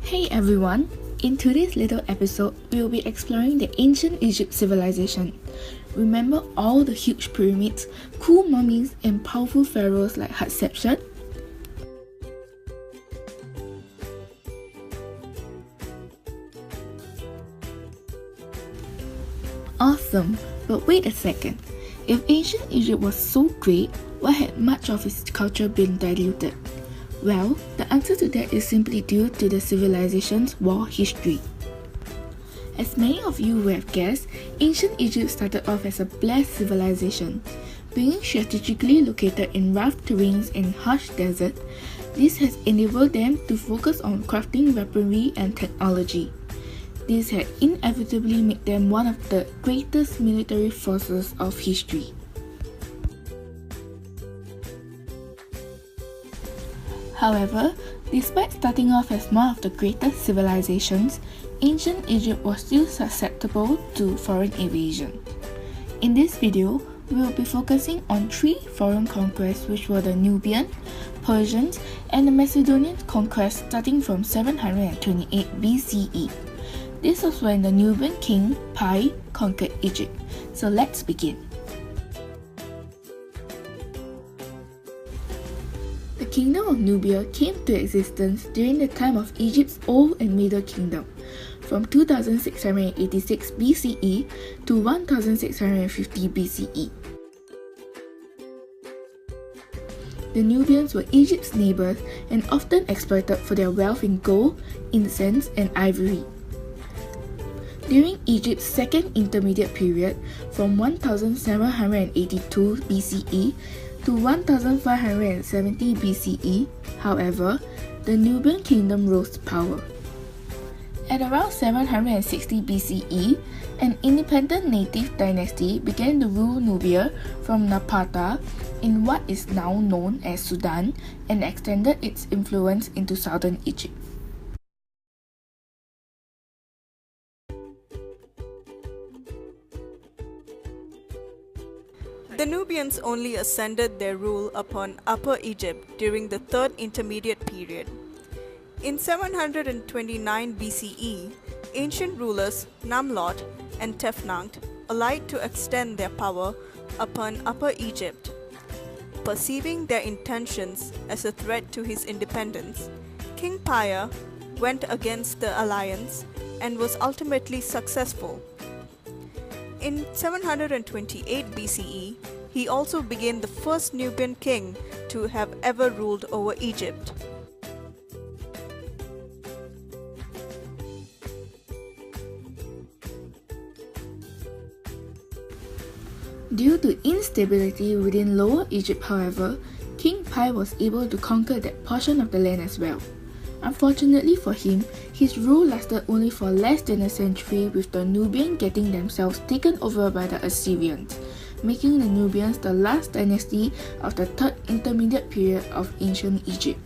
Hey everyone! In today's little episode, we will be exploring the ancient Egypt civilization. Remember all the huge pyramids, cool mummies, and powerful pharaohs like Hatshepsut? Awesome! But wait a second. If ancient Egypt was so great, why had much of its culture been diluted? Well, the answer to that is simply due to the civilization's war history. As many of you will have guessed, ancient Egypt started off as a blessed civilization. Being strategically located in rough terrains and harsh desert, this has enabled them to focus on crafting weaponry and technology. This had inevitably made them one of the greatest military forces of history. However, despite starting off as one of the greatest civilizations, ancient Egypt was still susceptible to foreign invasion. In this video, we will be focusing on three foreign conquests, which were the Nubian, Persians, and the Macedonian conquest starting from 728 BCE. This was when the Nubian king Pi conquered Egypt. So let's begin. The Kingdom of Nubia came to existence during the time of Egypt's Old and Middle Kingdom, from 2686 BCE to 1650 BCE. The Nubians were Egypt's neighbors and often exploited for their wealth in gold, incense, and ivory. During Egypt's second intermediate period, from 1782 BCE to 1570 BCE, however, the Nubian kingdom rose to power. At around 760 BCE, an independent native dynasty began to rule Nubia from Napata in what is now known as Sudan and extended its influence into southern Egypt. The Nubians only ascended their rule upon Upper Egypt during the Third Intermediate Period. In 729 BCE, ancient rulers Namlot and Tefnakht allied to extend their power upon Upper Egypt. Perceiving their intentions as a threat to his independence, King Pia went against the alliance and was ultimately successful. In 728 BCE, he also became the first Nubian king to have ever ruled over Egypt. Due to instability within Lower Egypt, however, King Pi was able to conquer that portion of the land as well. Unfortunately for him, his rule lasted only for less than a century, with the Nubians getting themselves taken over by the Assyrians, making the Nubians the last dynasty of the Third Intermediate Period of ancient Egypt.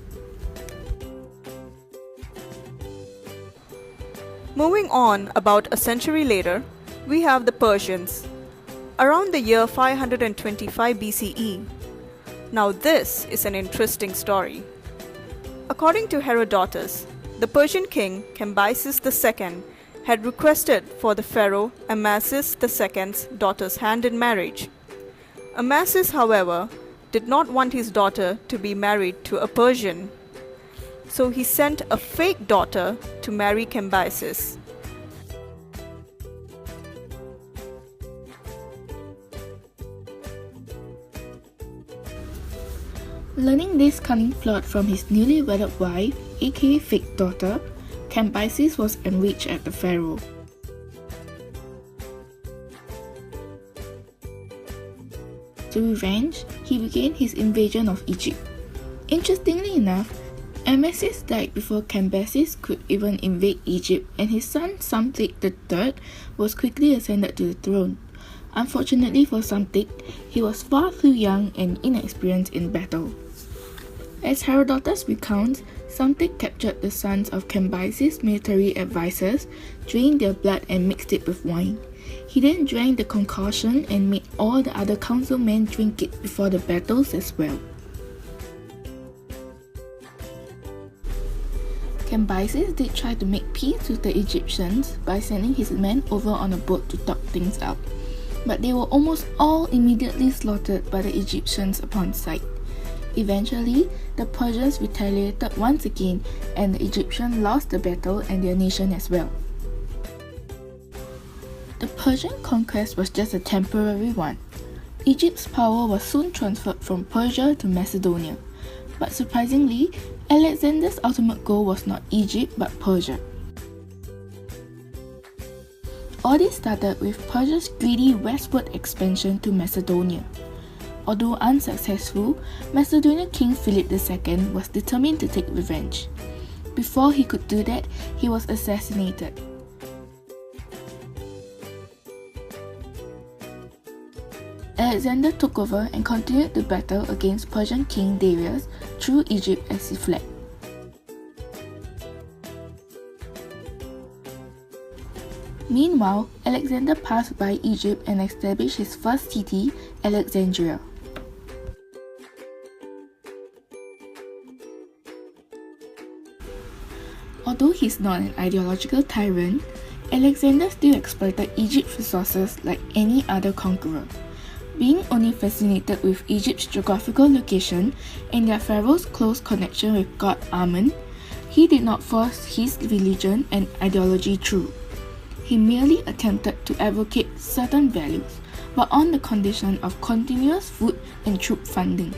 Moving on about a century later, we have the Persians. Around the year 525 BCE. Now this is an interesting story. According to Herodotus, the Persian king Cambyses II had requested for the pharaoh Amasis II's daughter's hand in marriage. Amasis, however, did not want his daughter to be married to a Persian, so he sent a fake daughter to marry Cambyses. Learning this cunning plot from his newly wedded wife, aka fake daughter, Cambyses was enraged at the pharaoh. To revenge, he began his invasion of Egypt. Interestingly enough, Amasis died before Cambyses could even invade Egypt, and his son Psamtik III was quickly ascended to the throne. Unfortunately for Psamtik, he was far too young and inexperienced in battle. As Herodotus recounts, Psamtik captured the sons of Cambyses' military advisors, drained their blood and mixed it with wine. He then drank the concoction and made all the other councilmen drink it before the battles as well. Cambyses did try to make peace with the Egyptians by sending his men over on a boat to talk things out, but they were almost all immediately slaughtered by the Egyptians upon sight. Eventually, the Persians retaliated once again, and the Egyptians lost the battle and their nation as well. The Persian conquest was just a temporary one. Egypt's power was soon transferred from Persia to Macedonia, but surprisingly, Alexander's ultimate goal was not Egypt but Persia. All this started with Persia's greedy westward expansion to Macedonia. Although unsuccessful, Macedonian King Philip II was determined to take revenge. Before he could do that, he was assassinated. Alexander took over and continued the battle against Persian King Darius through Egypt as he fled. Meanwhile, Alexander passed by Egypt and established his first city, Alexandria. Although he's not an ideological tyrant, Alexander still exploited Egypt's resources like any other conqueror. Being only fascinated with Egypt's geographical location and their pharaoh's close connection with god Amun, he did not force his religion and ideology through. He merely attempted to advocate certain values, but on the condition of continuous food and troop funding.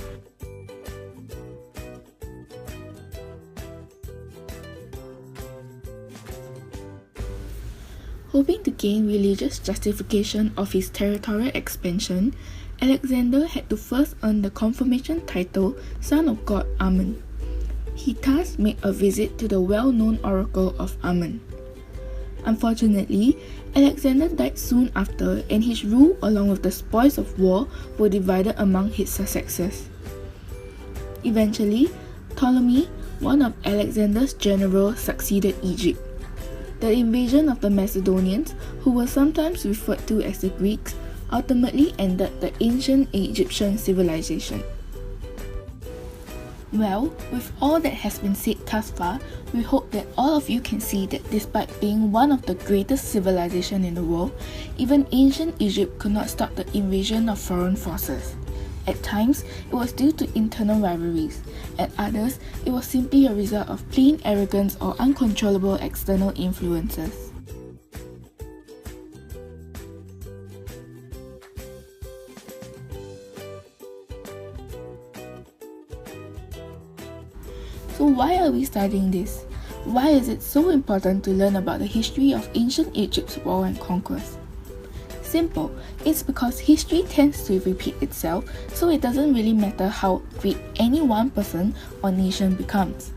Hoping to gain religious justification of his territorial expansion, Alexander had to first earn the confirmation title Son of God Amun. He thus made a visit to the well-known oracle of Amun. Unfortunately, Alexander died soon after, and his rule along with the spoils of war were divided among his successors. Eventually, Ptolemy, one of Alexander's generals, succeeded Egypt. The invasion of the Macedonians, who were sometimes referred to as the Greeks, ultimately ended the ancient Egyptian civilization. Well, with all that has been said thus far, we hope that all of you can see that despite being one of the greatest civilizations in the world, even ancient Egypt could not stop the invasion of foreign forces. At times, it was due to internal rivalries. At others, it was simply a result of plain arrogance or uncontrollable external influences. So why are we studying this? Why is it so important to learn about the history of ancient Egypt's war and conquest? Simple, it's because history tends to repeat itself, so it doesn't really matter how great any one person or nation becomes.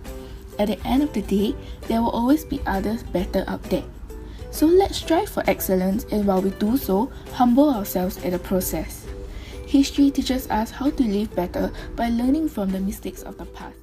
At the end of the day, there will always be others better out there. So let's strive for excellence, and while we do so, humble ourselves at the process. History teaches us how to live better by learning from the mistakes of the past.